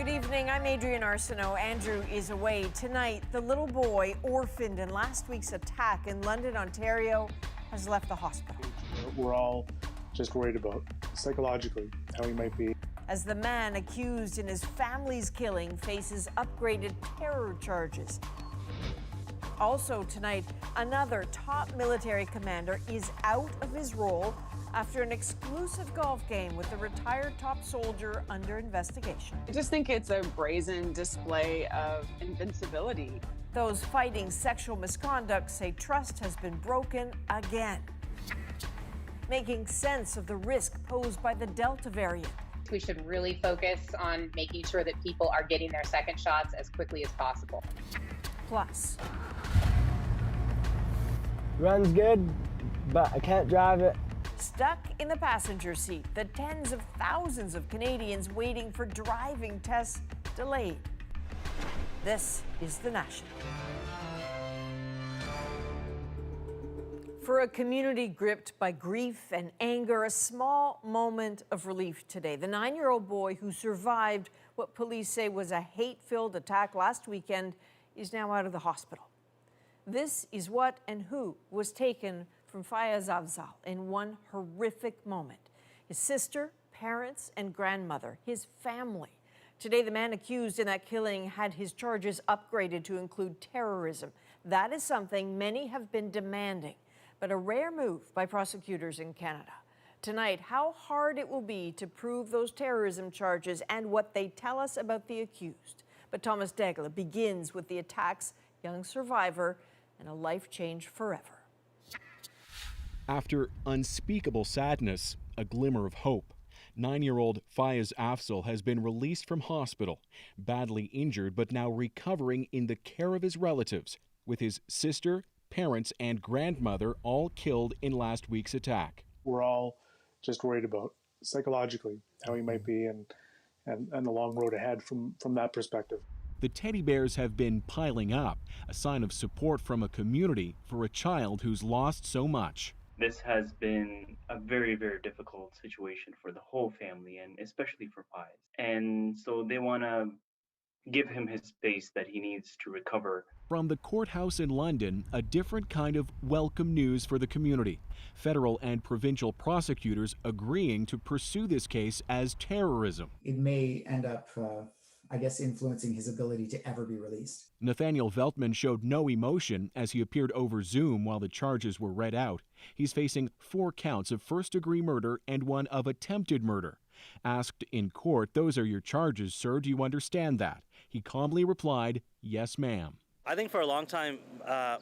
Good evening. I'm Adrienne Arsenault. Andrew is away tonight. The little boy, orphaned in last week's attack in London, Ontario, has left the hospital. We're all just worried about psychologically how he might be. As the man accused in his family's killing faces upgraded terror charges. Also tonight, another top military commander is out of his role after an exclusive golf game with a retired top soldier under investigation. I just think it's a brazen display of invincibility. Those fighting sexual misconduct say trust has been broken again. Making sense of the risk posed by the Delta variant. We should really focus on making sure that people are getting their second shots as quickly as possible. Plus, run's good, but I can't drive it. stuck in the passenger seat, the tens of thousands of Canadians waiting for driving tests delayed. This is The National. For a community gripped by grief and anger, a small moment of relief today. The 9-year-old boy who survived what police say was a hate-filled attack last weekend is now out of the hospital. This is what and who was taken from Fayez Afzal in one horrific moment. His sister, parents, and grandmother, his family. Today, the man accused in that killing had his charges upgraded to include terrorism. That is something many have been demanding, but a rare move by prosecutors in Canada. Tonight, how hard it will be to prove those terrorism charges and what they tell us about the accused. But Thomas Degla begins with the attack's young survivor and a life changed forever. After unspeakable sadness, a glimmer of hope. 9-year-old Fayez Afzal has been released from hospital, badly injured but now recovering in the care of his relatives, with his sister, parents, and grandmother all killed in last week's attack. We're all just worried about psychologically how he might be and the long road ahead from that perspective. The teddy bears have been piling up, a sign of support from a community for a child who's lost so much. This has been a very, very difficult situation for the whole family, and especially for Fayez. And so they want to give him his space that he needs to recover. From the courthouse in London, a different kind of welcome news for the community. Federal and provincial prosecutors agreeing to pursue this case as terrorism. It may end up, influencing his ability to ever be released. Nathaniel Veltman showed no emotion as he appeared over Zoom while the charges were read out. He's facing 4 counts of first-degree murder and 1 of attempted murder. Asked in court, "Those are your charges, sir. Do you understand that?" He calmly replied, "Yes, ma'am." I think for a long time,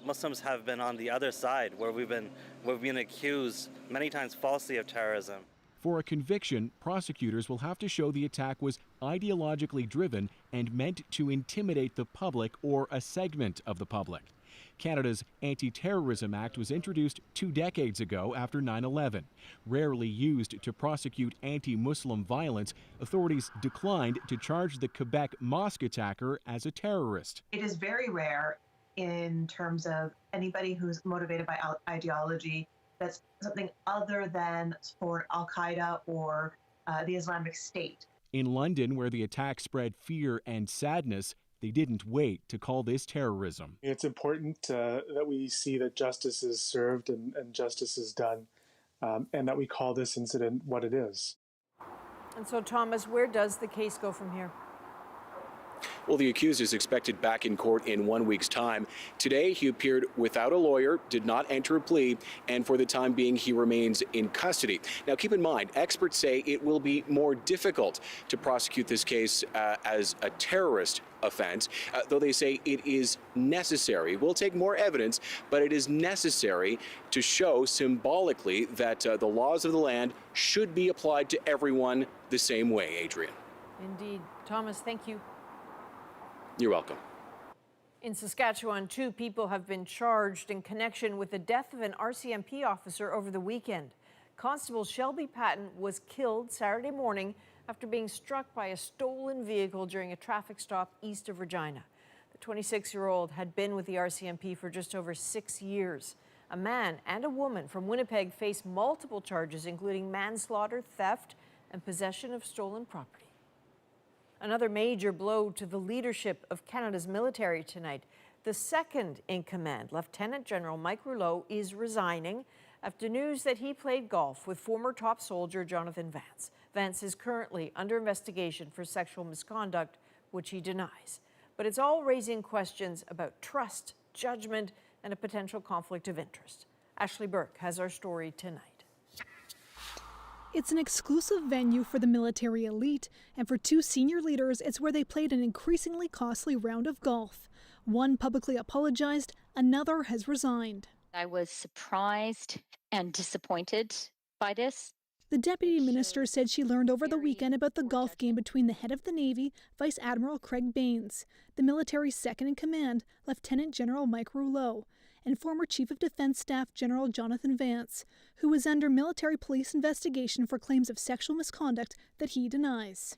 Muslims have been on the other side, where we've been accused many times falsely of terrorism. For a conviction, prosecutors will have to show the attack was ideologically driven and meant to intimidate the public or a segment of the public. Canada's Anti-Terrorism Act was introduced 2 decades ago after 9/11. Rarely used to prosecute anti-Muslim violence, authorities declined to charge the Quebec mosque attacker as a terrorist. It is very rare in terms of anybody who's motivated by ideology that's something other than for Al-Qaeda or the Islamic State. In London, where the attack spread fear and sadness, they didn't wait to call this terrorism. It's important that we see that justice is served and justice is done, and that we call this incident what it is. And so, Thomas, where does the case go from here? Well, the accused is expected back in court in 1 week's time. Today, he appeared without a lawyer, did not enter a plea, and for the time being, he remains in custody. Now, keep in mind, experts say it will be more difficult to prosecute this case as a terrorist offense, though they say it is necessary. It will take more evidence, but it is necessary to show symbolically that the laws of the land should be applied to everyone the same way, Adrienne. Indeed. Thomas, thank you. You're welcome. In Saskatchewan, 2 people have been charged in connection with the death of an RCMP officer over the weekend. Constable Shelby Patton was killed Saturday morning after being struck by a stolen vehicle during a traffic stop east of Regina. The 26-year-old had been with the RCMP for just over 6 years. A man and a woman from Winnipeg face multiple charges, including manslaughter, theft, and possession of stolen property. Another major blow to the leadership of Canada's military tonight. The second in command, Lieutenant General Mike Rouleau, is resigning after news that he played golf with former top soldier Jonathan Vance. Vance is currently under investigation for sexual misconduct, which he denies. But it's all raising questions about trust, judgment, and a potential conflict of interest. Ashley Burke has our story tonight. It's an exclusive venue for the military elite, and for two senior leaders, it's where they played an increasingly costly round of golf. One publicly apologized, another has resigned. I was surprised and disappointed by this. The deputy minister said she learned over the weekend about the golf game between the head of the Navy, Vice Admiral Craig Baines, the military's second in command, Lieutenant General Mike Rouleau, and former Chief of Defense Staff General Jonathan Vance, who is under military police investigation for claims of sexual misconduct that he denies.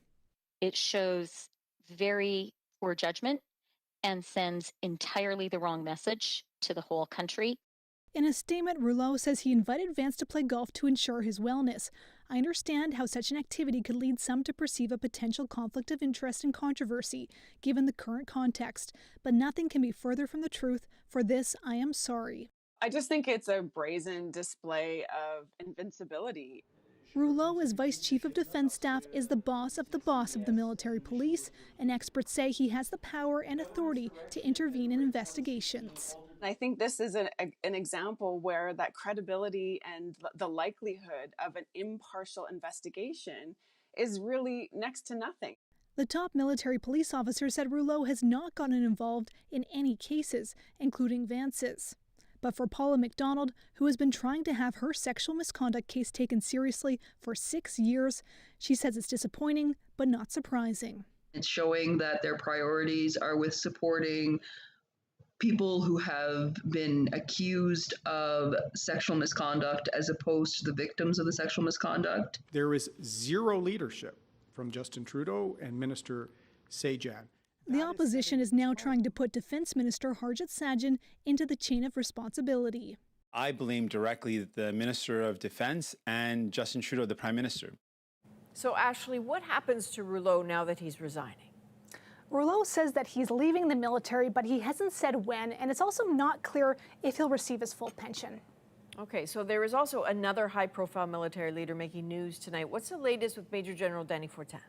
It shows very poor judgment and sends entirely the wrong message to the whole country. In a statement, Rouleau says he invited Vance to play golf to ensure his wellness. I understand how such an activity could lead some to perceive a potential conflict of interest and controversy, given the current context, but nothing can be further from the truth. For this, I am sorry. I just think it's a brazen display of invincibility. Rouleau, as Vice Chief of Defense Staff, is the boss of the military police, and experts say he has the power and authority to intervene in investigations. I think this is an example where that credibility and the likelihood of an impartial investigation is really next to nothing. The top military police officer said Rouleau has not gotten involved in any cases, including Vance's. But for Paula McDonald, who has been trying to have her sexual misconduct case taken seriously for 6 years, she says it's disappointing, but not surprising. It's showing that their priorities are with supporting people who have been accused of sexual misconduct as opposed to the victims of the sexual misconduct. There is zero leadership from Justin Trudeau and Minister Sajjan. The opposition is now trying to put Defense Minister Harjit Sajjan into the chain of responsibility. I blame directly the Minister of Defense and Justin Trudeau, the Prime Minister. So, Ashley, what happens to Rouleau now that he's resigning? Rouleau says that he's leaving the military, but he hasn't said when, and it's also not clear if he'll receive his full pension. Okay, so there is also another high-profile military leader making news tonight. What's the latest with Major General Danny Fortin?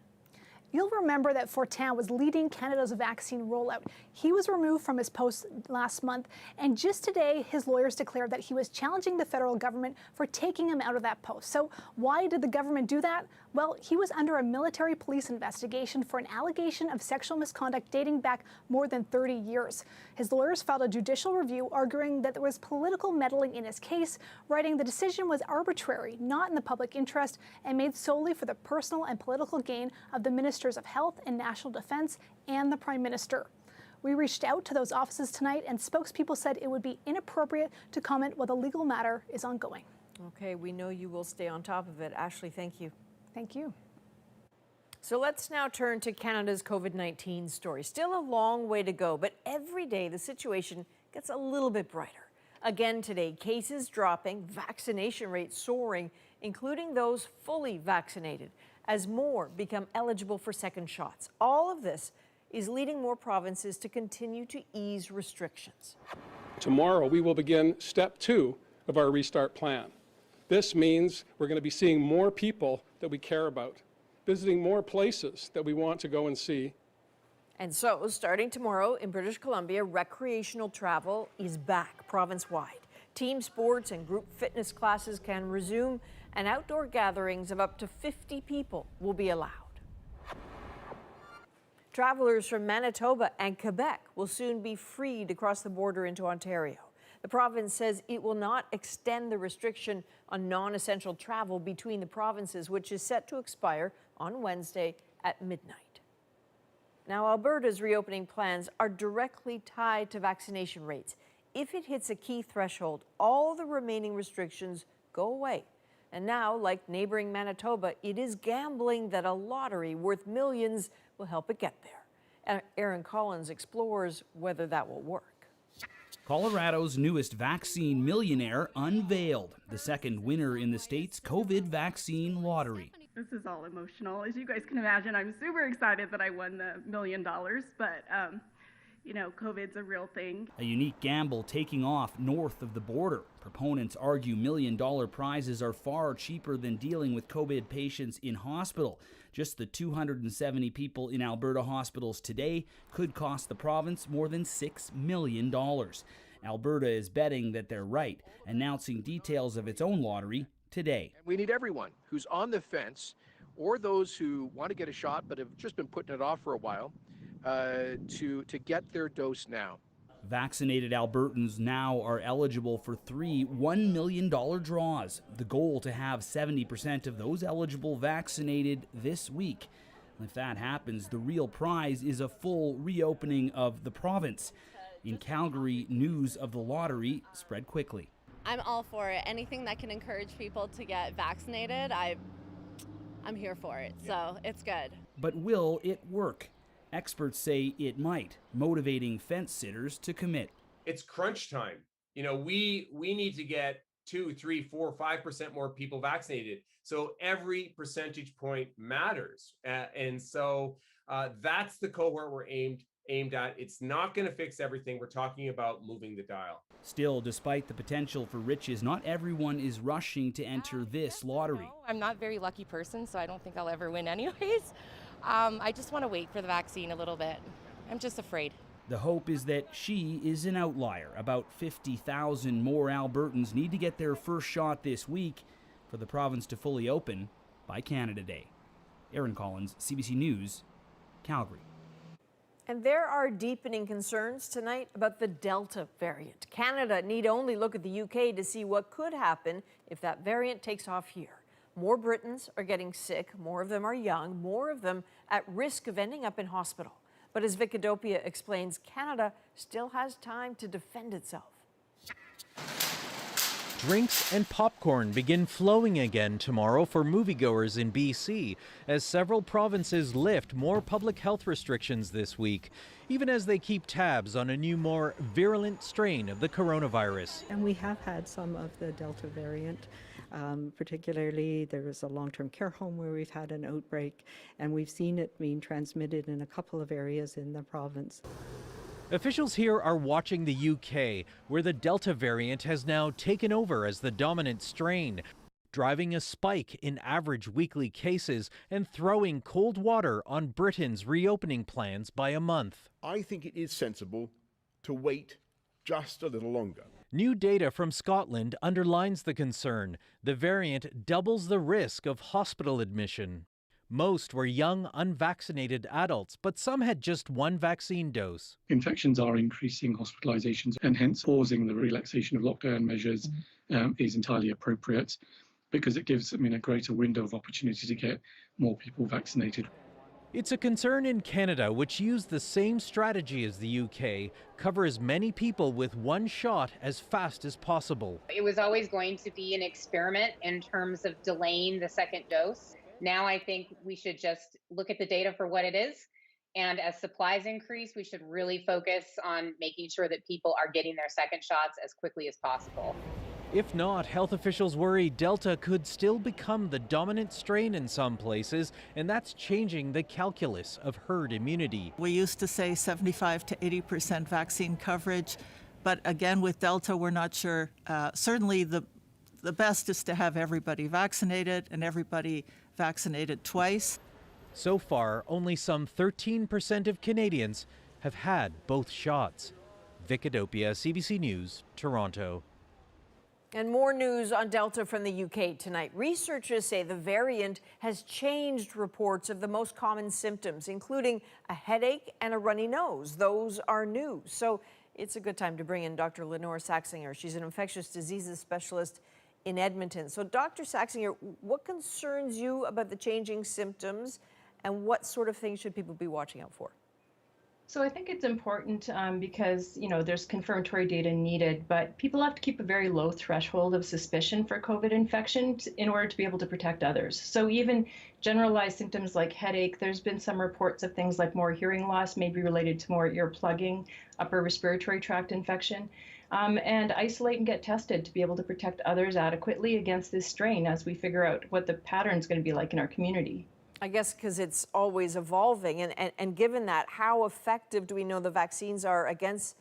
You'll remember that Fortin was leading Canada's vaccine rollout. He was removed from his post last month, and just today, his lawyers declared that he was challenging the federal government for taking him out of that post. So why did the government do that? Well, he was under a military police investigation for an allegation of sexual misconduct dating back more than 30 years. His lawyers filed a judicial review arguing that there was political meddling in his case, writing the decision was arbitrary, not in the public interest, and made solely for the personal and political gain of the Ministers of Health and National Defense and the Prime Minister. We reached out to those offices tonight, and spokespeople said it would be inappropriate to comment while the legal matter is ongoing. Okay, we know you will stay on top of it. Ashley, thank you. Thank you. So let's now turn to Canada's COVID-19 story. Still a long way to go, but every day the situation gets a little bit brighter. Again today, cases dropping, vaccination rates soaring, including those fully vaccinated, as more become eligible for second shots. All of this is leading more provinces to continue to ease restrictions. Tomorrow, we will begin step 2 of our restart plan. This means we're going to be seeing more people that we care about, visiting more places that we want to go and see. And so, starting tomorrow in British Columbia, recreational travel is back province-wide. Team sports and group fitness classes can resume, and outdoor gatherings of up to 50 people will be allowed. Travelers from Manitoba and Quebec will soon be free to cross the border into Ontario. The province says it will not extend the restriction on non-essential travel between the provinces, which is set to expire on Wednesday at midnight. Now, Alberta's reopening plans are directly tied to vaccination rates. If it hits a key threshold, all the remaining restrictions go away. And now, like neighboring Manitoba, it is gambling that a lottery worth millions will help it get there. Aaron Collins explores whether that will work. Colorado's newest vaccine millionaire unveiled, the second winner in the state's COVID vaccine lottery. This is all emotional. As you guys can imagine, I'm super excited that I won the $1 million, but you know, COVID's a real thing. A unique gamble taking off north of the border. Proponents argue $1 million prizes are far cheaper than dealing with COVID patients in hospital. Just the 270 people in Alberta hospitals today could cost the province more than $6 million. Alberta is betting that they're right, announcing details of its own lottery today. We need everyone who's on the fence or those who want to get a shot but have just been putting it off for a while to get their dose now. Vaccinated Albertans now are eligible for 3 $1 million draws. The goal to have 70% of those eligible vaccinated this week. If that happens, the real prize is a full reopening of the province. In Calgary, news of the lottery spread quickly. I'm all for it. Anything that can encourage people to get vaccinated, I'm here for it. So it's good. But will it work? Experts say it might, motivating fence sitters to commit. It's crunch time. You know, we need to get 2, 3, 4, 5% more people vaccinated. So every percentage point matters. And so that's the cohort we're aimed at. It's not going to fix everything. We're talking about moving the dial. Still, despite the potential for riches, not everyone is rushing to enter this lottery. I'm not a very lucky person, so I don't think I'll ever win anyways. I just want to wait for the vaccine a little bit. I'm just afraid. The hope is that she is an outlier. About 50,000 more Albertans need to get their first shot this week for the province to fully open by Canada Day. Aaron Collins, CBC News, Calgary. And there are deepening concerns tonight about the Delta variant. Canada need only look at the UK to see what could happen if that variant takes off here. More Britons are getting sick, more of them are young, more of them at risk of ending up in hospital. But as Vicadopia explains, Canada still has time to defend itself. Drinks and popcorn begin flowing again tomorrow for moviegoers in BC as several provinces lift more public health restrictions this week, even as they keep tabs on a new, more virulent strain of the coronavirus. And we have had some of the Delta variant. Particularly, there was a long-term care home where we've had an outbreak, and we've seen it being transmitted in a couple of areas in the province. Officials here are watching the UK, where the Delta variant has now taken over as the dominant strain, driving a spike in average weekly cases and throwing cold water on Britain's reopening plans by a month. I think it is sensible to wait just a little longer. New data from Scotland underlines the concern. The variant doubles the risk of hospital admission. Most were young, unvaccinated adults, but some had just one vaccine dose. Infections are increasing hospitalizations, and hence pausing the relaxation of lockdown measures is entirely appropriate because it gives a greater window of opportunity to get more people vaccinated. It's a concern in Canada, which used the same strategy as the UK, cover as many people with one shot as fast as possible. It was always going to be an experiment in terms of delaying the second dose. Now I think we should just look at the data for what it is. And as supplies increase, we should really focus on making sure that people are getting their second shots as quickly as possible. If not, health officials worry Delta could still become the dominant strain in some places, and that's changing the calculus of herd immunity. We used to say 75 to 80% vaccine coverage, but again with Delta, we're not sure. Certainly the best is to have everybody vaccinated and everybody vaccinated twice. So far, only some 13% of Canadians have had both shots. Vicadopia, CBC News, Toronto. And more news on Delta from the UK tonight. Researchers say the variant has changed reports of the most common symptoms, including a headache and a runny nose. Those are new. So it's a good time to bring in Dr. Lenore Saxinger. She's an infectious diseases specialist in Edmonton. So Dr. Saxinger, what concerns you about the changing symptoms, and what sort of things should people be watching out for? So I think it's important because, there's confirmatory data needed, but people have to keep a very low threshold of suspicion for COVID infection in order to be able to protect others. So even generalized symptoms like headache, there's been some reports of things like more hearing loss may be related to more ear plugging, upper respiratory tract infection. and isolate and get tested to be able to protect others adequately against this strain as we figure out what the pattern is going to be like in our community. I guess because it's always evolving. And given that, how effective do we know the vaccines are against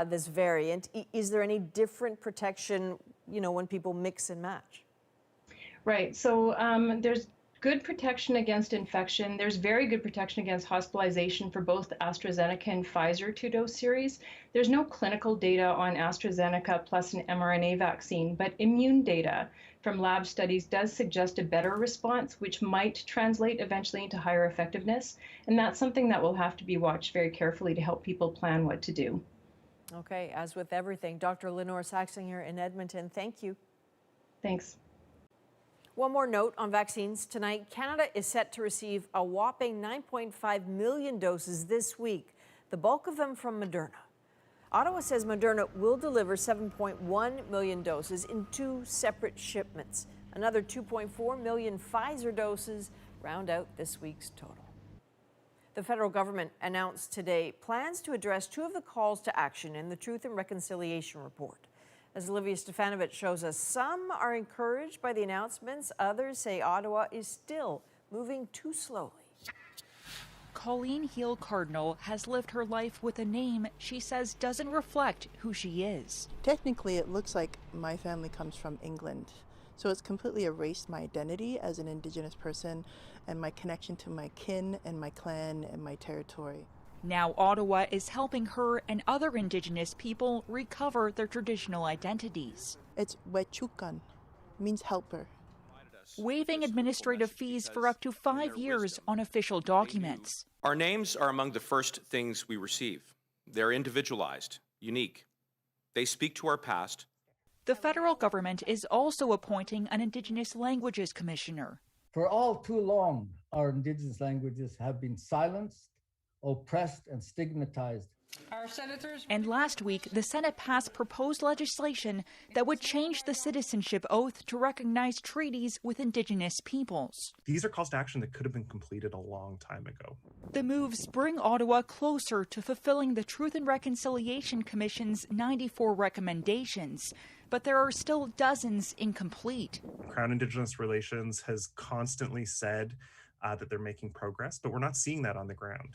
this variant? Is there any different protection, when people mix and match? Right. So there's good protection against infection. There's very good protection against hospitalization for both AstraZeneca and Pfizer 2-dose series. There's no clinical data on AstraZeneca plus an mRNA vaccine, but immune data from lab studies does suggest a better response, which might translate eventually into higher effectiveness. And that's something that will have to be watched very carefully to help people plan what to do. Okay, as with everything, Dr. Lenore Saxinger in Edmonton, thank you. Thanks. One more note on vaccines tonight. Canada is set to receive a whopping 9.5 million doses this week, the bulk of them from Moderna. Ottawa says Moderna will deliver 7.1 million doses in 2 separate shipments. Another 2.4 million Pfizer doses round out this week's total. The federal government announced today plans to address 2 of the calls to action in the Truth and Reconciliation Report. As Olivia Stefanovic shows us, some are encouraged by the announcements. Others say Ottawa is still moving too slowly. Colleen Heal Cardinal has lived her life with a name she says doesn't reflect who she is. Technically, it looks like my family comes from England. So it's completely erased my identity as an Indigenous person and my connection to my kin and my clan and my territory. Now Ottawa is helping her and other Indigenous people recover their traditional identities. It's Wechukan, means helper. Waiving administrative fees for up to 5 years on official documents. Our names are among the first things we receive. They're individualized, unique. They speak to our past. The federal government is also appointing an Indigenous Languages Commissioner. For all too long, our Indigenous languages have been silenced, oppressed, and stigmatized. Our senators. And last week, the Senate passed proposed legislation that would change the citizenship oath to recognize treaties with Indigenous peoples. These are calls to action that could have been completed a long time ago. The moves bring Ottawa closer to fulfilling the Truth and Reconciliation Commission's 94 recommendations, but there are still dozens incomplete. Crown Indigenous Relations has constantly said that they're making progress, but we're not seeing that on the ground.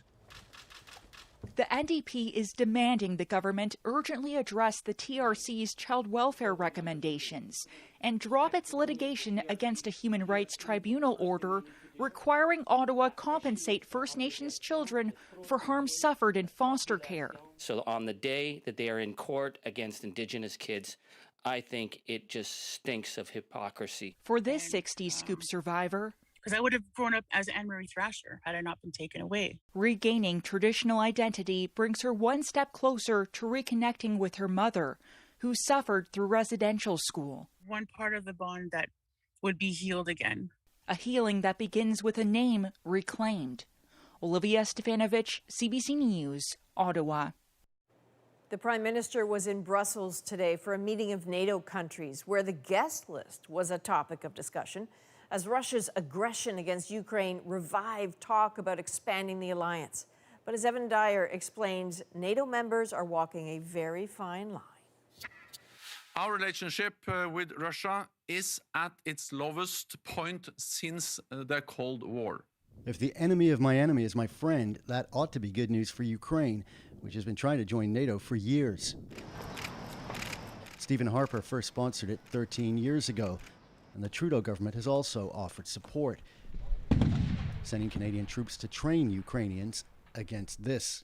The NDP is demanding the government urgently address the TRC's child welfare recommendations and drop its litigation against a human rights tribunal order requiring Ottawa compensate First Nations children for harm suffered in foster care. So on the day that they are in court against Indigenous kids, I think it just stinks of hypocrisy. For this 60s Scoop survivor, because I would have grown up as Anne-Marie Thrasher had I not been taken away. Regaining traditional identity brings her one step closer to reconnecting with her mother, who suffered through residential school. One part of the bond that would be healed again. A healing that begins with a name reclaimed. Olivia Stefanovic, CBC News, Ottawa. The Prime Minister was in Brussels today for a meeting of NATO countries where the guest list was a topic of discussion, as Russia's aggression against Ukraine revived talk about expanding the alliance. But as Evan Dyer explains, NATO members are walking a very fine line. Our relationship with Russia is at its lowest point since the Cold War. If the enemy of my enemy is my friend, that ought to be good news for Ukraine, which has been trying to join NATO for years. Stephen Harper first sponsored it 13 years ago. And the Trudeau government has also offered support, sending Canadian troops to train Ukrainians against this.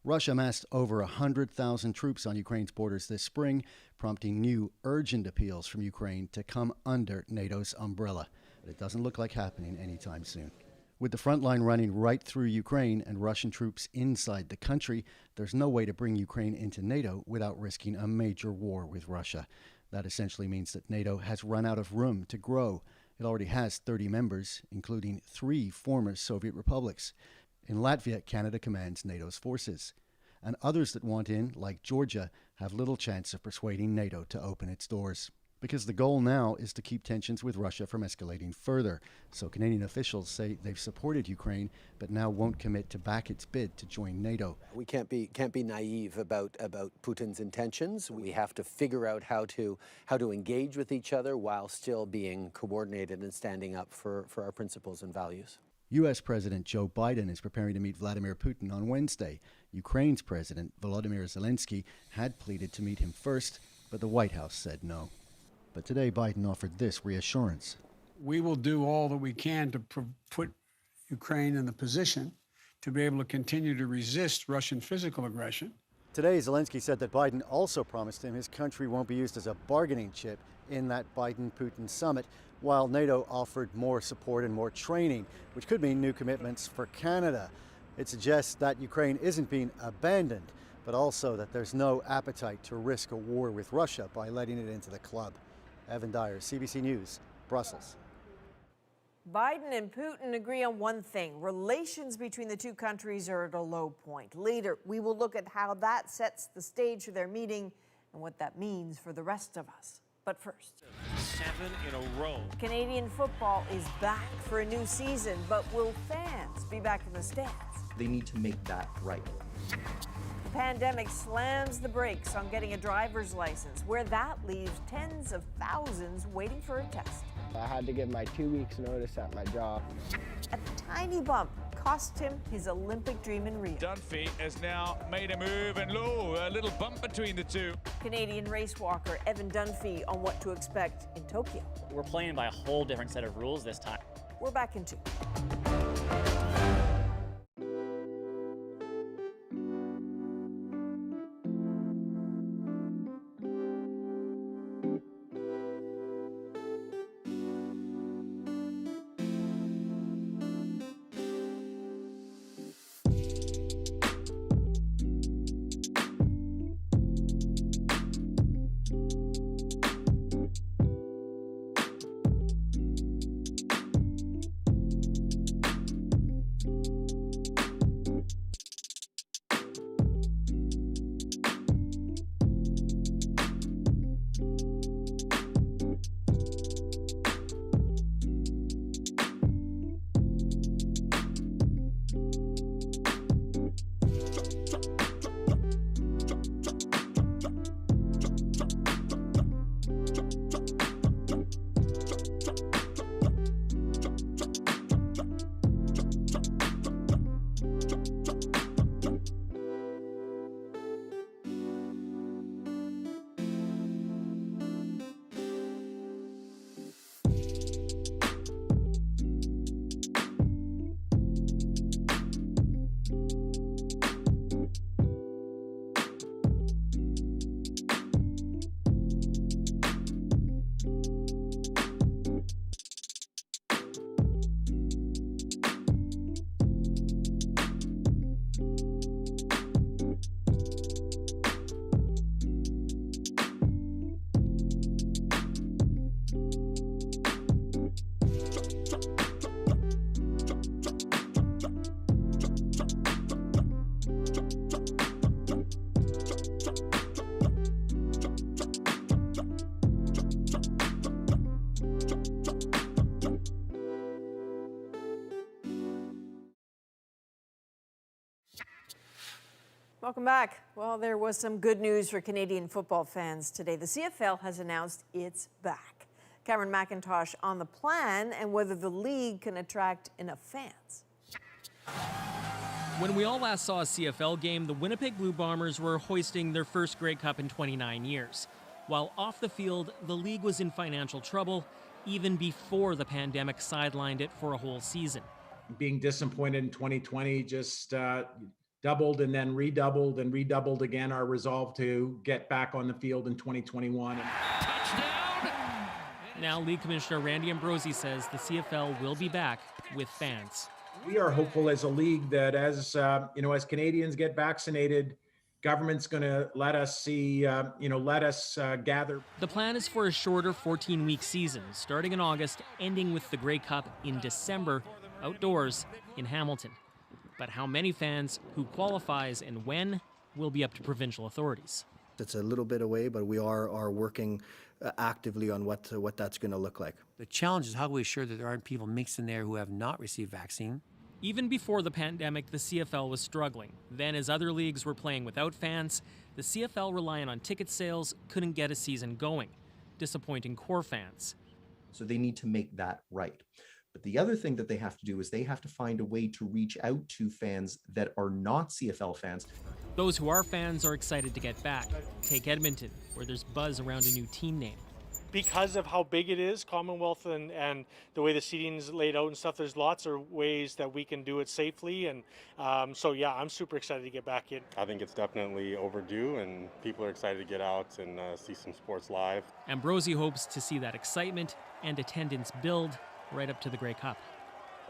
Russia amassed over 100,000 troops on Ukraine's borders this spring, prompting new urgent appeals from Ukraine to come under NATO's umbrella. But it doesn't look like happening anytime soon. With the front line running right through Ukraine and Russian troops inside the country, there's no way to bring Ukraine into NATO without risking a major war with Russia. That essentially means that NATO has run out of room to grow. It already has 30 members, including 3 former Soviet republics. In Latvia, Canada commands NATO's forces. And others that want in, like Georgia, have little chance of persuading NATO to open its doors. because the goal now is to keep tensions with Russia from escalating further. So Canadian officials say they've supported Ukraine, but now won't commit to back its bid to join NATO. We can't be naive about Putin's intentions. We have to figure out how to engage with each other while still being coordinated and standing up for our principles and values. U.S. President Joe Biden is preparing to meet Vladimir Putin on Wednesday. Ukraine's President Volodymyr Zelensky had pleaded to meet him first, but the White House said no. But today, Biden offered this reassurance. We will do all that we can to put Ukraine in the position to be able to continue to resist Russian physical aggression. Today, Zelensky said that Biden also promised him his country won't be used as a bargaining chip in that Biden-Putin summit, while NATO offered more support and more training, which could mean new commitments for Canada. It suggests that Ukraine isn't being abandoned, but also that there's no appetite to risk a war with Russia by letting it into the club. Evan Dyer, CBC News, Brussels. Biden and Putin agree on one thing. Relations between the two countries are at a low point. Later, we will look at how that sets the stage for their meeting and what that means for the rest of us. But first, 7 in a row. Canadian football is back for a new season, but will fans be back in the stands? They need to make that right. The pandemic slams the brakes on getting a driver's license, where that leaves tens of thousands waiting for a test. I had to give my 2 weeks notice at my job. A tiny bump cost him his Olympic dream in Rio. Dunphy has now made a move, and a little bump between the two. Canadian race walker Evan Dunphy on what to expect in Tokyo. We're playing by a whole different set of rules this time. We're back in 2. Welcome back. Well, there was some good news for Canadian football fans today. The CFL has announced it's back. Cameron McIntosh on the plan and whether the league can attract enough fans. When we all last saw a CFL game, the Winnipeg Blue Bombers were hoisting their first Grey Cup in 29 years. While off the field, the league was in financial trouble even before the pandemic sidelined it for a whole season. Being disappointed in 2020 just doubled and then redoubled again our resolve to get back on the field in 2021. Now, League Commissioner Randy Ambrosi says the CFL will be back with fans. We are hopeful as a league that as Canadians get vaccinated, government's going to let us see, let us gather. The plan is for a shorter 14-week season, starting in August, ending with the Grey Cup in December, outdoors in Hamilton. But how many fans, who qualifies, and when will be up to provincial authorities. It's a little bit away, but we are working actively on what that's going to look like. The challenge is how we ensure that there aren't people mixed in there who have not received vaccine. Even before the pandemic, the CFL was struggling. Then, as other leagues were playing without fans, the CFL, relying on ticket sales, couldn't get a season going, disappointing core fans. So they need to make that right. But the other thing that they have to do is they have to find a way to reach out to fans that are not CFL fans. Those who are fans are excited to get back. Take Edmonton, where there's buzz around a new team name. Because of how big it is, Commonwealth, and the way the seating is laid out and stuff, there's lots of ways that we can do it safely. And so, yeah, I'm super excited to get back in. I think it's definitely overdue, and people are excited to get out and see some sports live. Ambrosi hopes to see that excitement and attendance build right up to the Grey Cup.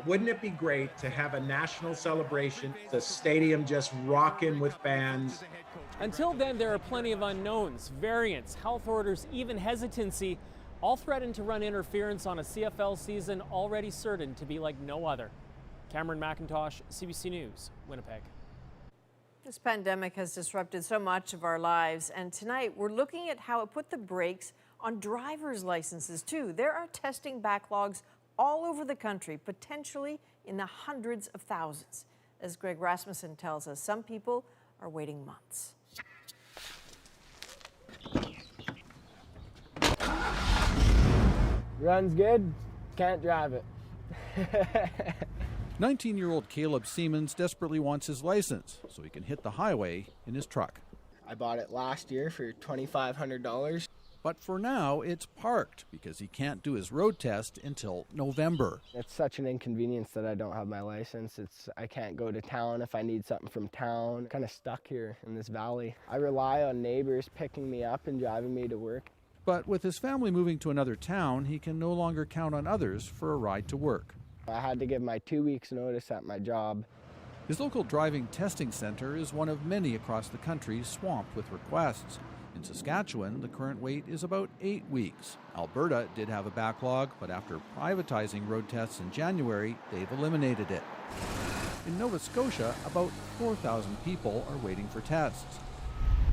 Wouldn't it be great to have a national celebration, the stadium just rocking with fans? Until then, there are plenty of unknowns, variants, health orders, even hesitancy, all threaten to run interference on a CFL season already certain to be like no other. Cameron McIntosh, CBC News, Winnipeg. This pandemic has disrupted so much of our lives, and tonight we're looking at how it put the brakes on driver's licenses, too. There are testing backlogs all over the country, potentially in the hundreds of thousands. As Greg Rasmussen tells us, some people are waiting months. Runs good, can't drive it. 19-year-old Caleb Siemens desperately wants his license so he can hit the highway in his truck. I bought it last year for $2,500. But for now, it's parked because he can't do his road test until November. It's such an inconvenience that I don't have my license. I can't go to town if I need something from town. Kind of stuck here in this valley. I rely on neighbors picking me up and driving me to work. But with his family moving to another town, he can no longer count on others for a ride to work. I had to give my 2 weeks notice at my job. His local driving testing center is one of many across the country swamped with requests. In Saskatchewan, the current wait is about 8 weeks. Alberta did have a backlog, but after privatizing road tests in January, they've eliminated it. In Nova Scotia, about 4,000 people are waiting for tests.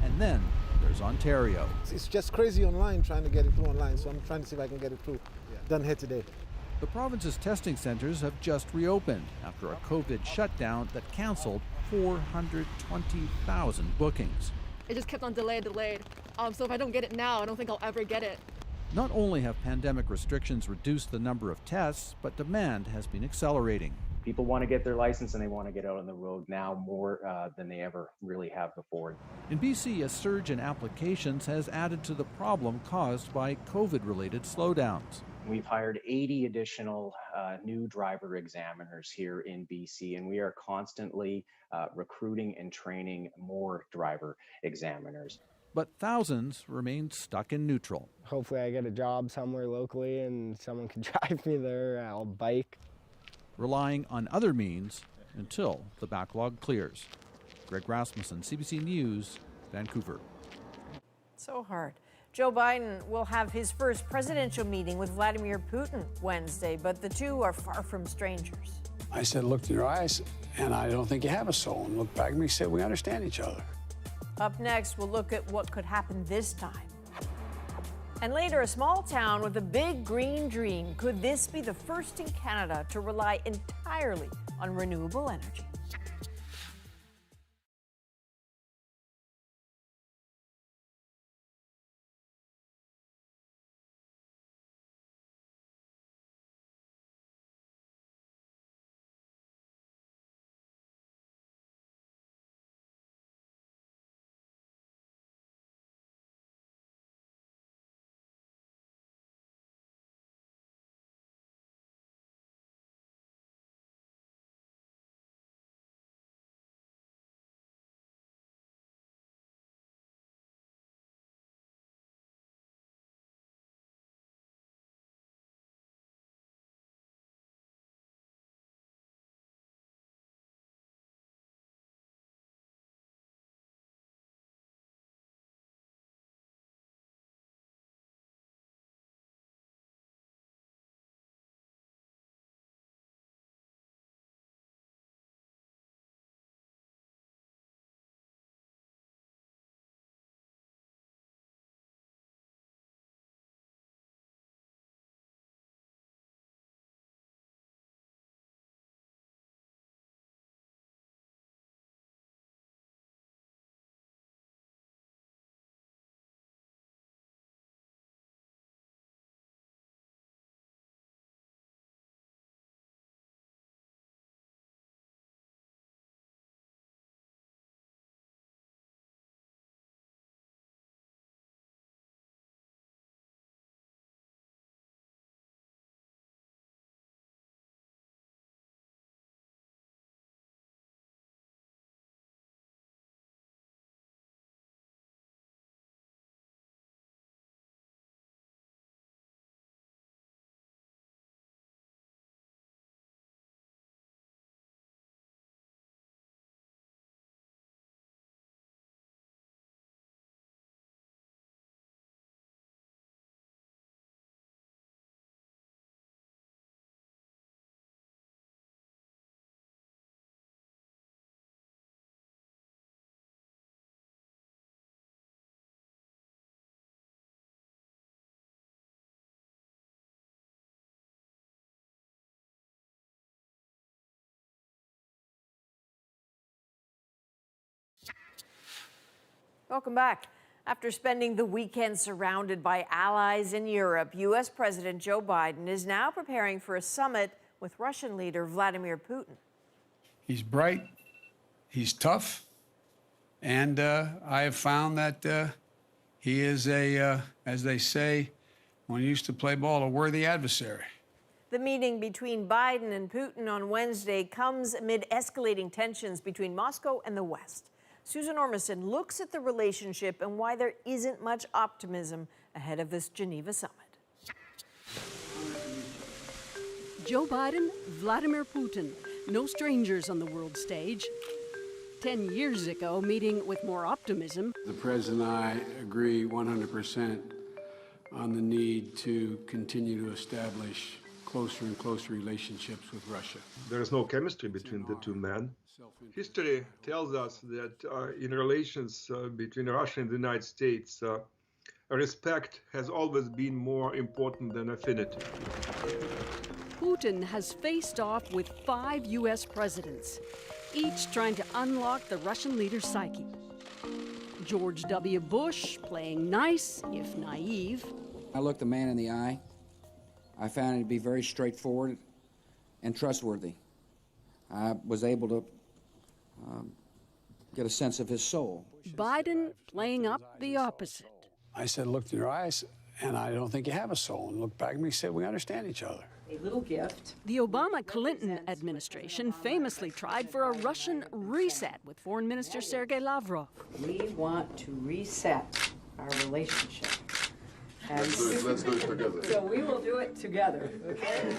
And then there's Ontario. It's just crazy online, trying to get it through online, so I'm trying to see if I can get it through. Done here today. The province's testing centers have just reopened after a COVID shutdown that canceled 420,000 bookings. It just kept on delayed. So if I don't get it now, I don't think I'll ever get it. Not only have pandemic restrictions reduced the number of tests, but demand has been accelerating. People want to get their license and they want to get out on the road now more than they ever really have before. In BC, a surge in applications has added to the problem caused by COVID-related slowdowns. We've hired 80 additional new driver examiners here in BC, and we are constantly recruiting and training more driver examiners. But thousands remain stuck in neutral. Hopefully I get a job somewhere locally and someone can drive me there. I'll bike. Relying on other means until the backlog clears. Greg Rasmussen, CBC News, Vancouver. So hard. Joe Biden will have his first presidential meeting with Vladimir Putin Wednesday, but the two are far from strangers. I said, looked in your eyes, and I don't think you have a soul. And looked back at me and said, we understand each other. Up next, we'll look at what could happen this time. And later, a small town with a big green dream. Could this be the first in Canada to rely entirely on renewable energy? Welcome back. After spending the weekend surrounded by allies in Europe, U.S. President Joe Biden is now preparing for a summit with Russian leader Vladimir Putin. He's bright, he's tough, and I have found that he is as they say when you used to play ball, a worthy adversary. The meeting between Biden and Putin on Wednesday comes amid escalating tensions between Moscow and the West. Susan Ormison looks at the relationship and why there isn't much optimism ahead of this Geneva summit. Joe Biden, Vladimir Putin, no strangers on the world stage. 10 years ago, meeting with more optimism. The President and I agree 100% on the need to continue to establish closer and closer relationships with Russia. There is no chemistry between the two men. History tells us that in relations between Russia and the United States, respect has always been more important than affinity. Putin has faced off with 5 U.S. presidents, each trying to unlock the Russian leader's psyche. George W. Bush playing nice, if naive. I looked the man in the eye. I found it to be very straightforward and trustworthy. I was able to get a sense of his soul. Biden playing up the opposite. I said, looked in your eyes, and I don't think you have a soul. And looked back at me and said, we understand each other. A little gift. The Obama-Clinton administration famously tried for a Russian reset with Foreign Minister Sergei Lavrov. We want to reset our relationship. Let's do it together. So we will do it together, okay?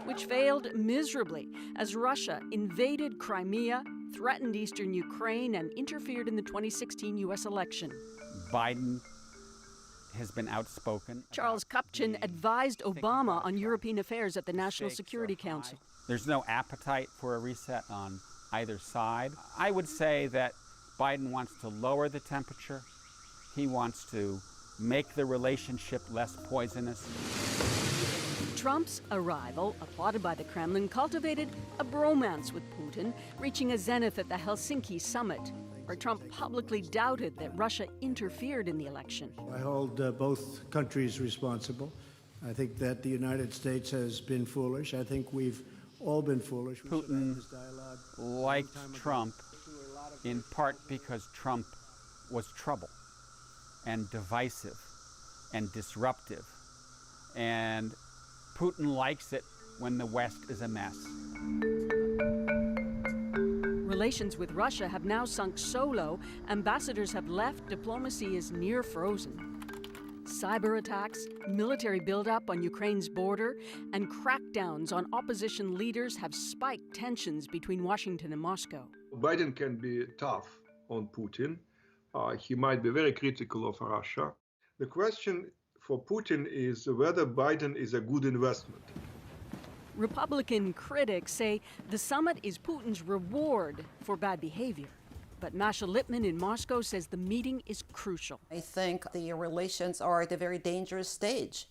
Which failed miserably as Russia invaded Crimea, threatened eastern Ukraine, and interfered in the 2016 U.S. election. Biden has been outspoken. Charles Kupchan advised Obama on European affairs at the National Security Council. There's no appetite for a reset on either side. I would say that Biden wants to lower the temperature. He wants to make the relationship less poisonous. Trump's arrival, applauded by the Kremlin, cultivated a bromance with Putin, reaching a zenith at the Helsinki summit, where Trump publicly doubted that Russia interfered in the election. I hold both countries responsible. I think that the United States has been foolish. I think we've all been foolish. Putin liked Trump in part because Trump was trouble and divisive and disruptive. And Putin likes it when the West is a mess. Relations with Russia have now sunk so low, ambassadors have left, diplomacy is near frozen. Cyber attacks, military buildup on Ukraine's border, and crackdowns on opposition leaders have spiked tensions between Washington and Moscow. Biden can be tough on Putin. He might be very critical of Russia. The question for Putin is whether Biden is a good investment. Republican critics say the summit is Putin's reward for bad behavior. But Masha Lippman in Moscow says the meeting is crucial. I think the relations are at a very dangerous stage.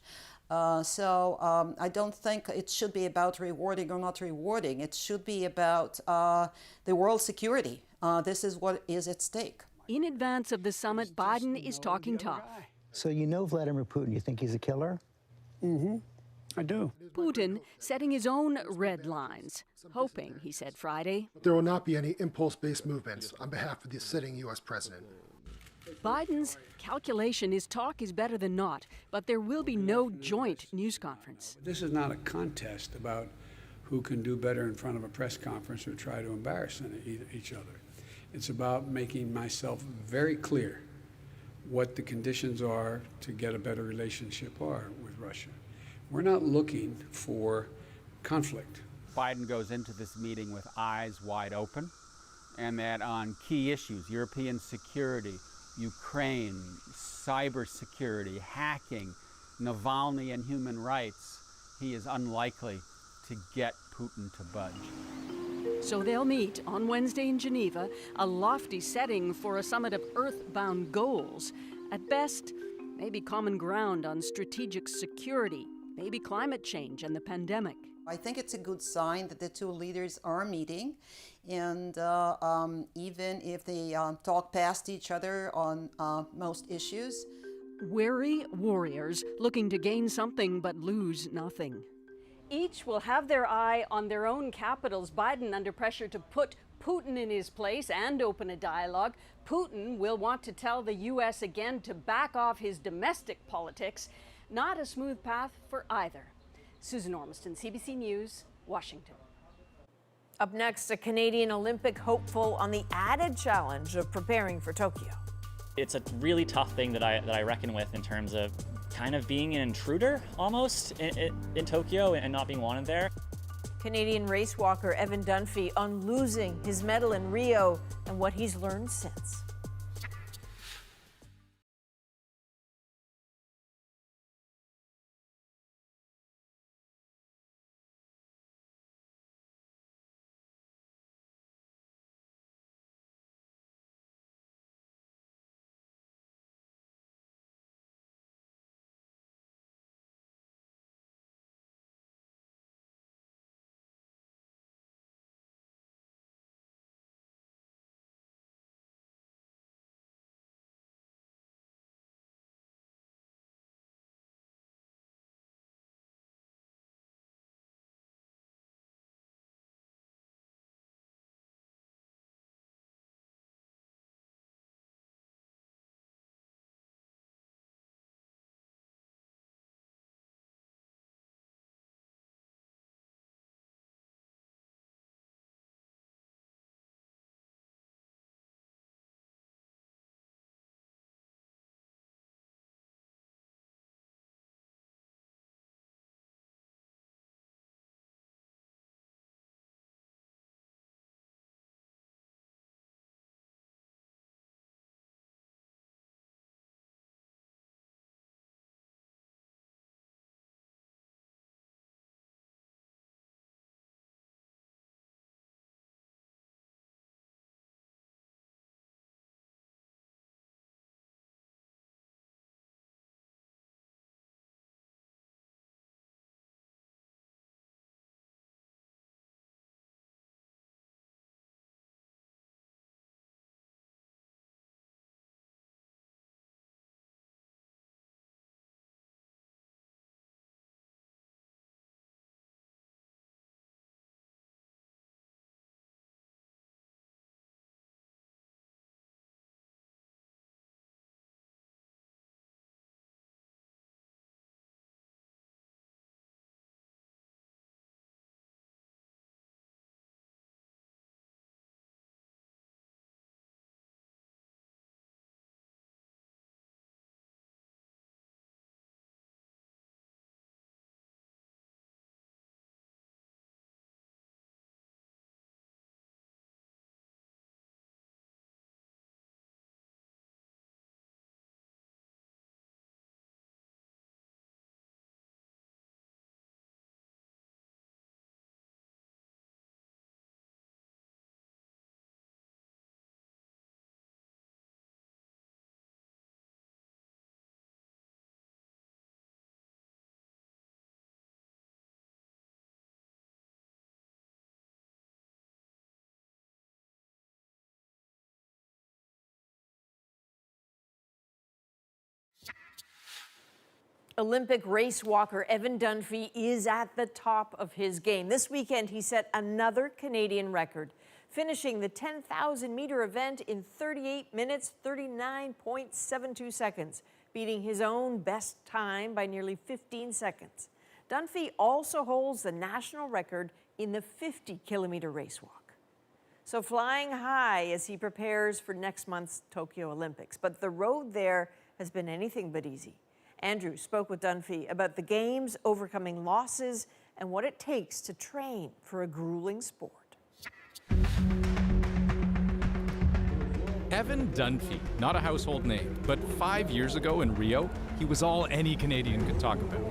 I don't think it should be about rewarding or not rewarding. It should be about the world's security. This is what is at stake. In advance of the summit, Biden is talking tough. So you know Vladimir Putin. You think he's a killer? Mm-hmm. I do. Putin setting his own red lines, hoping, he said Friday, there will not be any impulse-based movements on behalf of the sitting U.S. president. Biden's calculation is talk is better than not, but there will be no joint news conference. This is not a contest about who can do better in front of a press conference or try to embarrass each other. It's about making myself very clear what the conditions are to get a better relationship are with Russia. We're not looking for conflict. Biden goes into this meeting with eyes wide open, and that on key issues, European security, Ukraine, cybersecurity, hacking, Navalny and human rights, he is unlikely to get Putin to budge. So they'll meet on Wednesday in Geneva, a lofty setting for a summit of earthbound goals. At best, maybe common ground on strategic security, maybe climate change and the pandemic. I think it's a good sign that the two leaders are meeting, and even if they talk past each other on most issues. Wary warriors looking to gain something but lose nothing. Each will have their eye on their own capitals. Biden under pressure to put Putin in his place and open a dialogue. Putin will want to tell the U.S. again to back off his domestic politics. Not a smooth path for either. Susan Ormiston, CBC News, Washington. Up next, a Canadian Olympic hopeful on the added challenge of preparing for Tokyo. It's a really tough thing that I reckon with in terms of kind of being an intruder almost in Tokyo and not being wanted there. Canadian race walker Evan Dunphy on losing his medal in Rio and what he's learned since. Olympic race walker Evan Dunphy is at the top of his game. This weekend, he set another Canadian record, finishing the 10,000-meter event in 38 minutes, 39.72 seconds, beating his own best time by nearly 15 seconds. Dunphy also holds the national record in the 50-kilometer race walk. So flying high as he prepares for next month's Tokyo Olympics. But the road there has been anything but easy. Andrew spoke with Dunphy about the games, overcoming losses, and what it takes to train for a grueling sport. Evan Dunphy, not a household name, but 5 years ago in Rio, he was all any Canadian could talk about.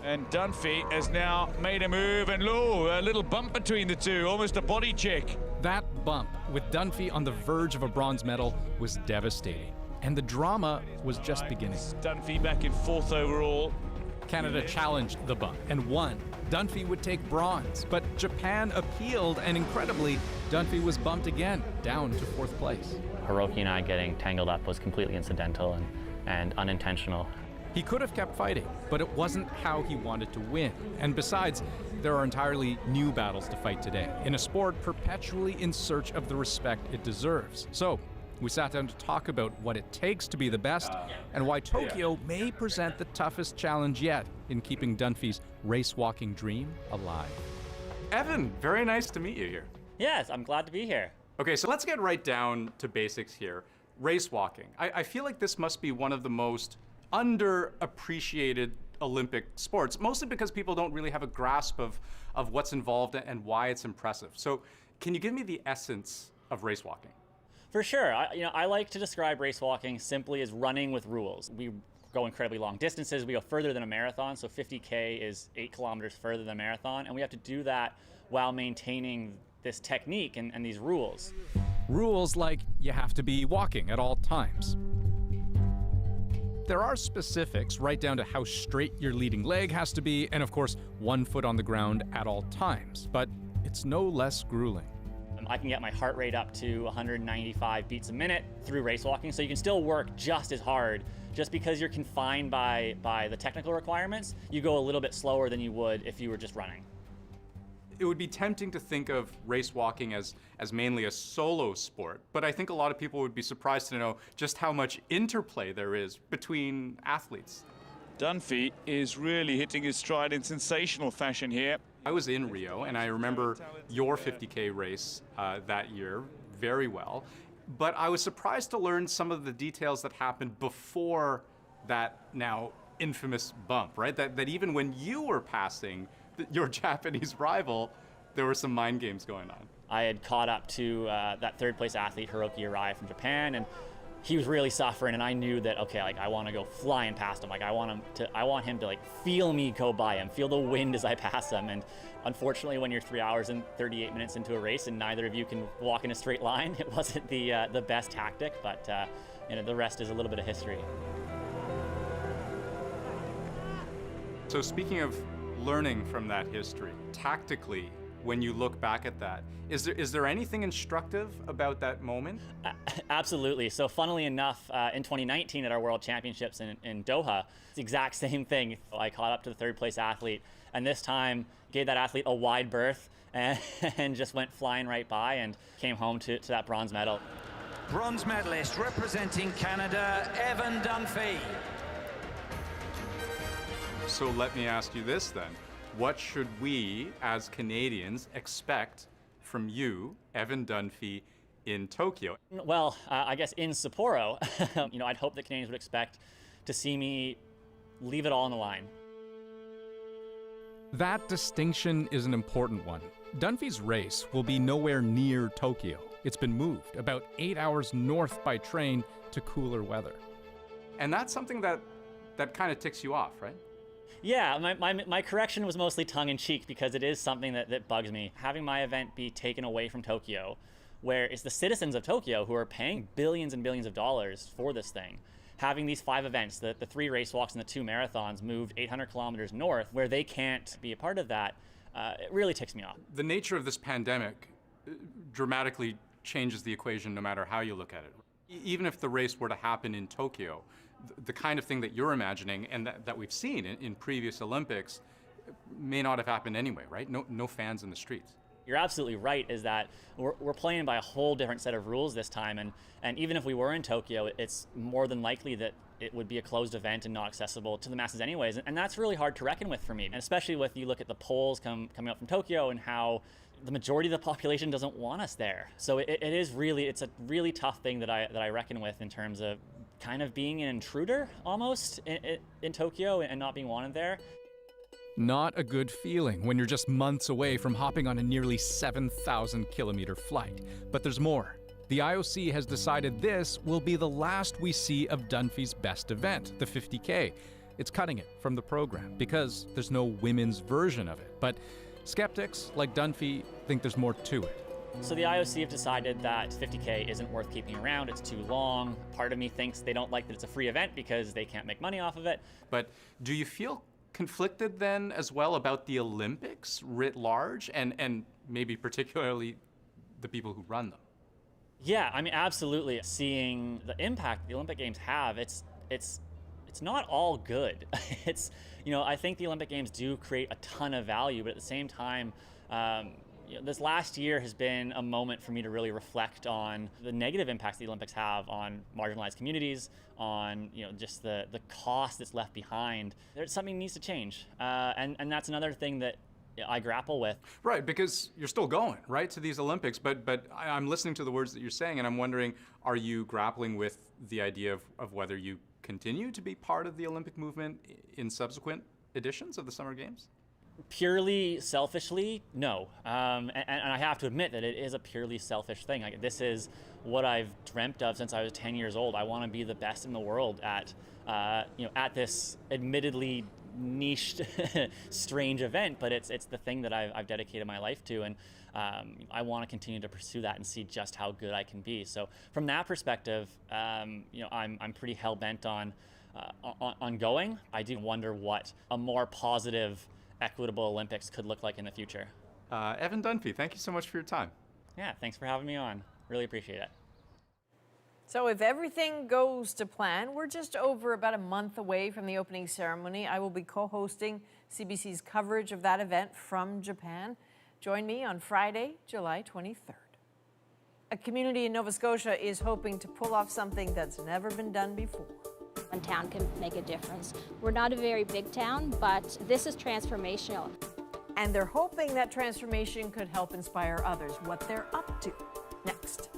And Dunphy has now made a move, and a little bump between the two, almost a body check. That bump, with Dunphy on the verge of a bronze medal, was devastating. And the drama was just beginning. Dunphy back in 4th overall. Canada challenged the bump and won. Dunphy would take bronze, but Japan appealed, and incredibly, Dunphy was bumped again, down to 4th place. Hiroki and I getting tangled up was completely incidental and unintentional. He could have kept fighting, but it wasn't how he wanted to win. And besides, there are entirely new battles to fight today, in a sport perpetually in search of the respect it deserves. So, we sat down to talk about what it takes to be the best and why Tokyo may present the toughest challenge yet in keeping Dunphy's race-walking dream alive. Evan, very nice to meet you here. Yes, I'm glad to be here. Okay, so let's get right down to basics here. Race walking. I feel like this must be one of the most underappreciated Olympic sports, mostly because people don't really have a grasp of what's involved and why it's impressive. So can you give me the essence of race walking? For sure. I like to describe race walking simply as running with rules. We go incredibly long distances. We go further than a marathon, so 50K is 8 kilometers further than a marathon, and we have to do that while maintaining this technique and these rules. Rules like you have to be walking at all times. There are specifics, right down to how straight your leading leg has to be, and of course, 1 foot on the ground at all times, but it's no less grueling. I can get my heart rate up to 195 beats a minute through race walking, so you can still work just as hard. Just because you're confined by the technical requirements, you go a little bit slower than you would if you were just running. It would be tempting to think of race walking as mainly a solo sport, but I think a lot of people would be surprised to know just how much interplay there is between athletes. Dunphy is really hitting his stride in sensational fashion here. I was in Rio, and I remember your 50K race that year very well, but I was surprised to learn some of the details that happened before that now infamous bump, right? That even when you were passing your Japanese rival, there were some mind games going on. I had caught up to that 3rd place athlete, Hiroki Arai from Japan, and he was really suffering, and I knew that, okay, like I want to go flying past him. Like I want him to like feel me go by him, feel the wind as I pass him. And unfortunately, when you're 3 hours and 38 minutes into a race and neither of you can walk in a straight line, it wasn't the best tactic, but the rest is a little bit of history. So speaking of learning from that history, tactically, when you look back at that, is there anything instructive about that moment? Absolutely. So funnily enough, in 2019 at our World Championships in Doha, it's the exact same thing. I caught up to the 3rd place athlete, and this time gave that athlete a wide berth and just went flying right by and came home to that bronze medal. Bronze medalist representing Canada, Evan Dunphy. So let me ask you this then. What should we, as Canadians, expect from you, Evan Dunphy, in Tokyo? Well, I guess in Sapporo, I'd hope that Canadians would expect to see me leave it all on the line. That distinction is an important one. Dunphy's race will be nowhere near Tokyo. It's been moved about 8 hours north by train to cooler weather. And that's something that kind of ticks you off, right? Yeah, my correction was mostly tongue-in-cheek because it is something that bugs me. Having my event be taken away from Tokyo, where it's the citizens of Tokyo who are paying billions and billions of dollars for this thing. Having these 5 events, the 3 race walks and the 2 marathons moved 800 kilometers north, where they can't be a part of that, it really ticks me off. The nature of this pandemic dramatically changes the equation no matter how you look at it. Even if the race were to happen in Tokyo, the kind of thing that you're imagining and that we've seen in previous Olympics may not have happened anyway, right? No fans in the streets. You're absolutely right, is that we're playing by a whole different set of rules this time, and even if we were in Tokyo, it's more than likely that it would be a closed event and not accessible to the masses anyways, and that's really hard to reckon with for me, and especially with you look at the polls coming out from Tokyo and how the majority of the population doesn't want us there. So it's a really tough thing that I reckon with in terms of kind of being an intruder almost in Tokyo and not being wanted there. Not a good feeling when you're just months away from hopping on a nearly 7,000 kilometer flight. But there's more. The IOC has decided this will be the last we see of Dunphy's best event, the 50K. It's cutting it from the program because there's no women's version of it. But skeptics like Dunphy think there's more to it. So the IOC have decided that 50K isn't worth keeping around, it's too long. Part of me thinks they don't like that it's a free event because they can't make money off of it. But do you feel conflicted then as well about the Olympics writ large and maybe particularly the people who run them? Yeah, I mean, absolutely. Seeing the impact the Olympic Games have, it's not all good. It's, I think the Olympic Games do create a ton of value, but at the same time, this last year has been a moment for me to really reflect on the negative impacts the Olympics have on marginalized communities, on just the cost that's left behind. There's something needs to change, and that's another thing that I grapple with. Right, because you're still going, right, to these Olympics, but I'm listening to the words that you're saying, and I'm wondering, are you grappling with the idea of whether you continue to be part of the Olympic movement in subsequent editions of the Summer Games? Purely selfishly, no. And I have to admit that it is a purely selfish thing. Like, this is what I've dreamt of since I was 10 years old. I want to be the best in the world at this admittedly niched, strange event, but it's the thing that I've dedicated my life to, and I want to continue to pursue that and see just how good I can be. So from that perspective, I'm pretty hell bent on going. I do wonder what a more positive, equitable Olympics could look like in the future. Evan Dunphy, thank you so much for your time. Yeah, thanks for having me on. Really appreciate it. So if everything goes to plan, we're just over about a month away from the opening ceremony. I will be co-hosting CBC's coverage of that event from Japan. Join me on Friday, July 23rd. A community in Nova Scotia is hoping to pull off something that's never been done before. One town can make a difference. We're not a very big town, but this is transformational. And they're hoping that transformation could help inspire others. What they're up to. Next.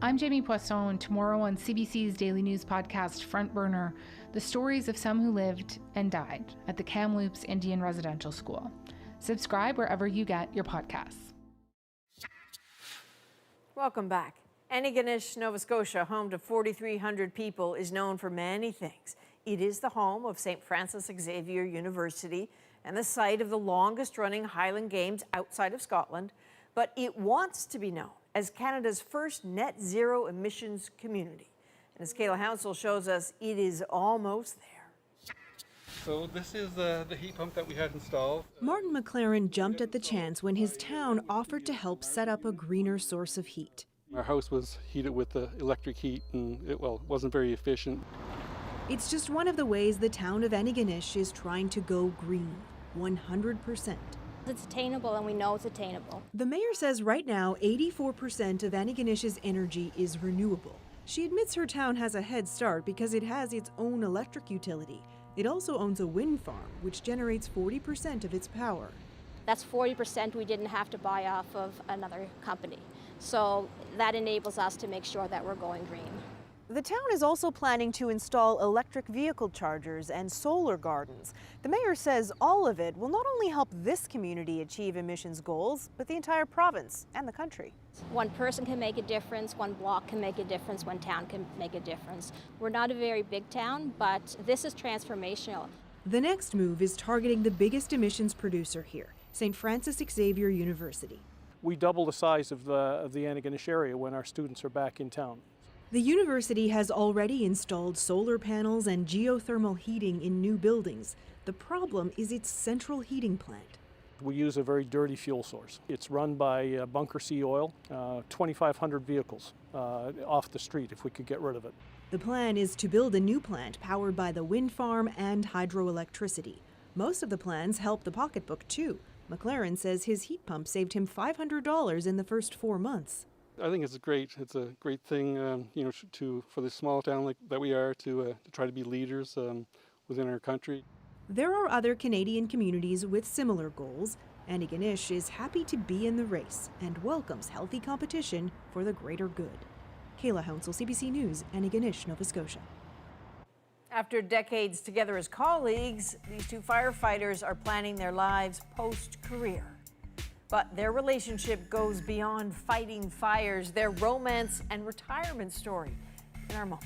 I'm Jamie Poisson. Tomorrow on CBC's daily news podcast, Front Burner, the stories of some who lived and died at the Kamloops Indian Residential School. Subscribe wherever you get your podcasts. Welcome back. Antigonish, Nova Scotia, home to 4,300 people, is known for many things. It is the home of St. Francis Xavier University and the site of the longest-running Highland Games outside of Scotland, but it wants to be known as Canada's first net zero emissions community. And as Kayla Hounsell shows us, it is almost there. So this is the heat pump that we had installed. Martin McLaren jumped at the chance when his town offered to help set up a greener source of heat. Our house was heated with the electric heat and it wasn't very efficient. It's just one of the ways the town of Antigonish is trying to go green, 100%. It's attainable, and we know it's attainable. The mayor says right now 84% of Antigonish's energy is renewable. She admits her town has a head start because it has its own electric utility. It also owns a wind farm, which generates 40% of its power. That's 40% we didn't have to buy off of another company. So that enables us to make sure that we're going green. The town is also planning to install electric vehicle chargers and solar gardens. The mayor says all of it will not only help this community achieve emissions goals, but the entire province and the country. One person can make a difference, one block can make a difference, one town can make a difference. We're not a very big town, but this is transformational. The next move is targeting the biggest emissions producer here, St. Francis Xavier University. We double the size of the Antigonish area when our students are back in town. The university has already installed solar panels and geothermal heating in new buildings. The problem is its central heating plant. We use a very dirty fuel source. It's run by bunker C oil, 2,500 vehicles off the street if we could get rid of it. The plan is to build a new plant powered by the wind farm and hydroelectricity. Most of the plans help the pocketbook too. McLaren says his heat pump saved him $500 in the first 4 months. I think it's great. It's a great thing, for the small town that we are to try to be leaders within our country. There are other Canadian communities with similar goals. Antigonish is happy to be in the race and welcomes healthy competition for the greater good. Kayla Hounsell, CBC News, Antigonish, Nova Scotia. After decades together as colleagues, these two firefighters are planning their lives post-career. But their relationship goes beyond fighting fires, their romance and retirement story in our moment.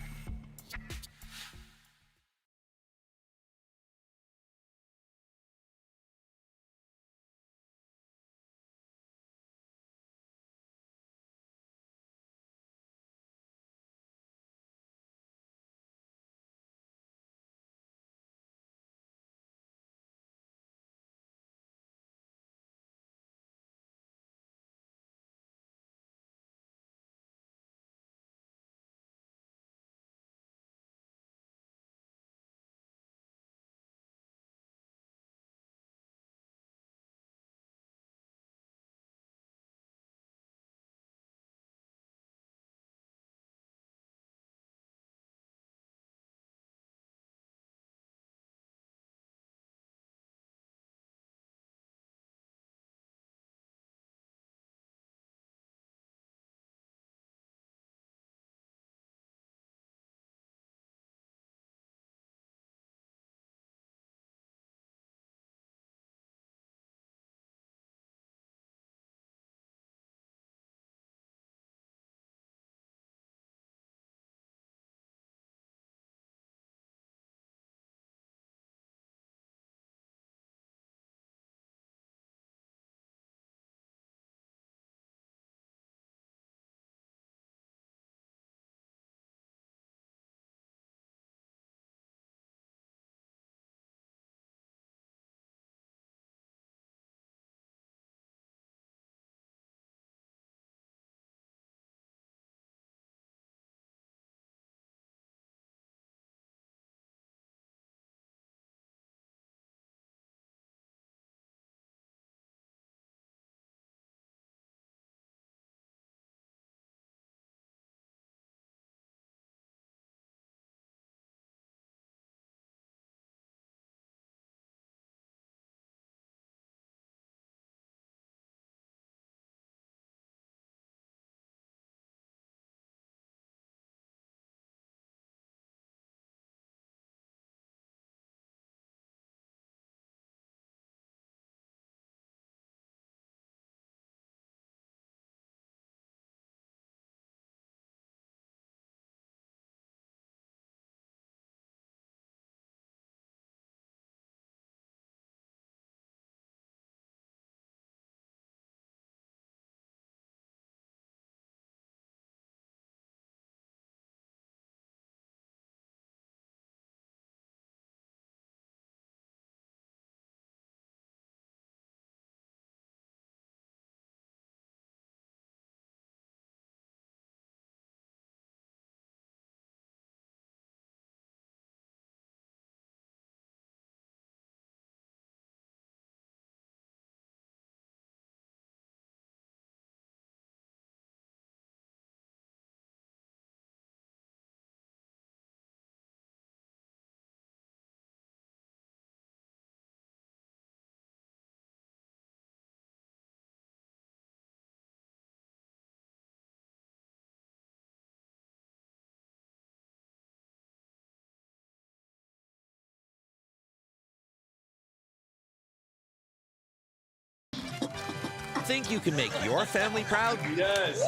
Think you can make your family proud? Yes.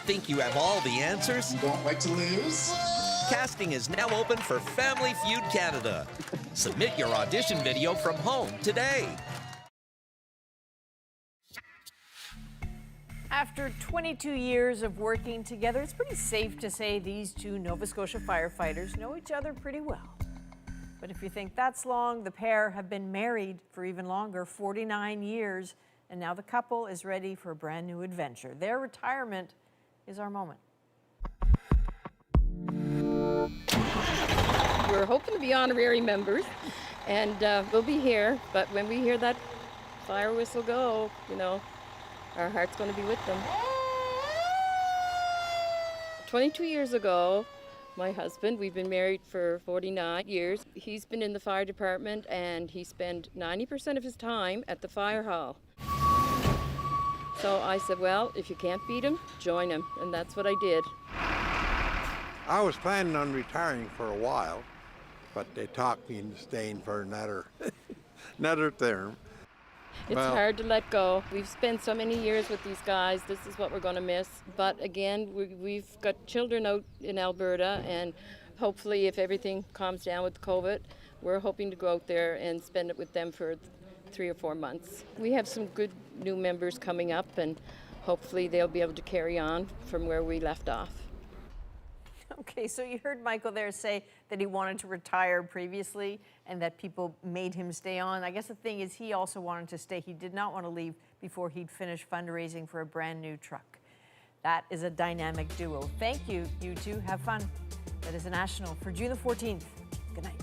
Think you have all the answers? You don't like to lose? Casting is now open for Family Feud Canada. Submit your audition video from home today. After 22 years of working together, it's pretty safe to say these two Nova Scotia firefighters know each other pretty well. But if you think that's long, the pair have been married for even longer, 49 years, and now the couple is ready for a brand new adventure. Their retirement is our moment. We're hoping to be honorary members, and we'll be here, but when we hear that fire whistle go, you know, our heart's going to be with them. 22 years ago, my husband, we've been married for 49 years. He's been in the fire department, and he spent 90% of his time at the fire hall. So I said, well, if you can't beat him, join him, and that's what I did. I was planning on retiring for a while, but they talked me into staying for another term. It's hard to let go. We've spent so many years with these guys. This is what we're going to miss. But again, we've got children out in Alberta, and hopefully if everything calms down with COVID, we're hoping to go out there and spend it with them for 3 or 4 months. We have some good new members coming up, and hopefully they'll be able to carry on from where we left off. Okay, so you heard Michael there say that he wanted to retire previously and that people made him stay on. I guess the thing is he also wanted to stay. He did not want to leave before he'd finished fundraising for a brand new truck. That is a dynamic duo. Thank you, you two. Have fun. That is a national for June the 14th. Good night.